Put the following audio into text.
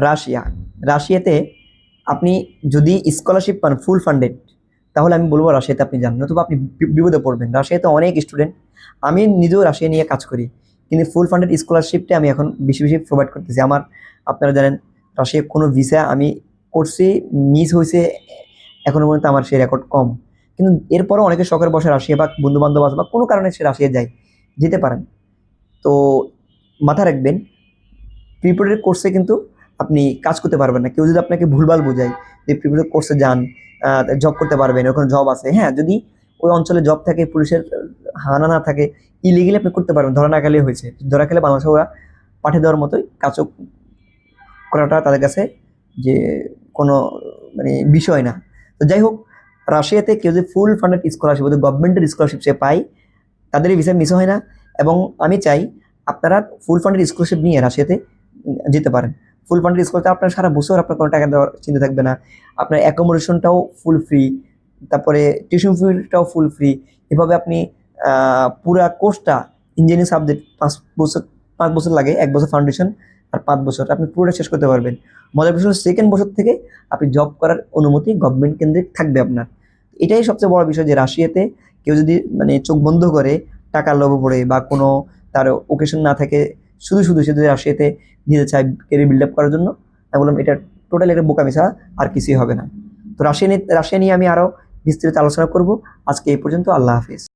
Russia, রাশিয়াতে আপনি যদি স্কলারশিপ পান ফুল ফান্ডেড, তাহলে আমি বলবো রাশিয়াতে আপনি যান, নতুবা আপনি বিপদে পড়বেন। রাশিয়াতে অনেক স্টুডেন্ট, আমি নিজেও রাশিয়া নিয়ে কাজ করি, কিন্তু ফুল ফান্ডেড স্কলারশিপটা আমি এখন বেশি বেশি প্রোভাইড করতেছি। আমার, আপনারা জানেন, রাশিয়া কোনো ভিসা আমি করছি, মিস হয়েছে এখনো পর্যন্ত আমার সেই রেকর্ড কম। কিন্তু এরপরও অনেকে শখের বসে রাশিয়া বা বন্ধু বান্ধব আছে বা কোনো কারণে সে রাশিয়া যায়, যেতে পারেন। তো মাথা রাখবেন, প্রিপারেটরি কোর্সে কিন্তু আপনি কাজ করতে পারবেন না। কেউ যদি আপনাকে ভুলভাল বোঝায় যে প্রিপারেটরি কোর্সে যান, জব করতে পারবেন, ওখানে জব আছে, হ্যাঁ, যদি ওই অঞ্চলে জব থাকে, পুলিশের হানা না থাকে, ইলিগেলি আপনি করতে পারবেন, ধরা না খেলে হয়েছে। ধরা খেলে বাংলাদেশে ওরা পাঠিয়ে দেওয়ার মতোই কাজও করাটা তাদের কাছে যে কোনো মানে বিষয় না। তো যাই হোক, রাশিয়াতে কেউ যদি ফুল ফান্ডেড স্কলারশিপ, গভর্নমেন্টের স্কলারশিপ সে পায়, তাদের ভিসা মিস হয় না। এবং আমি চাই আপনারা ফুল ফান্ডেড স্কলারশিপ নিয়ে রাশিয়াতে যেতে পারেন। ফুল ফান্ডেড স্কলারশিপ আপনার সারা বছর আপনার কোনো টাকা দেওয়ার চিন্তা থাকবে না, আপনার অ্যাকোমোডেশনটাও ফুল ফ্রি, তারপরে টিউশন ফিটাও ফুল ফ্রি। এভাবে আপনি পুরা কোর্সটা, ইঞ্জিনিয়ারিং সাবজেক্ট 5 বছর, 5 বছর লাগে, 1 বছর ফাউন্ডেশন আর 5 বছর আপনি পুরোটা শেষ করতে পারবেন। মজার বিষয়, সেকেন্ড বছর থেকে আপনি জব করার অনুমতি গভর্নমেন্ট কেন্দ্রিক থাকবে আপনার। এটাই সবচেয়ে বড় বিষয় যে রাশিয়াতে কেউ যদি মানে চোখ বন্ধ করে টাকার লোভে পড়ে বা কোনো তার ওকেশন না থাকে, শুধু শুধু সে যদি রাশিয়াতে যেতে চায় ক্যারিয়ার বিল্ড আপ করার জন্য, আমি বললাম এটা টোটালি একটা বোকামি ছাড়া আর কিছুই হবে না। তো রাশিয়া নিয়ে আমি আরও বিস্তারিত আলোচনা করব। আজকে এই পর্যন্ত, আল্লাহ হাফিজ।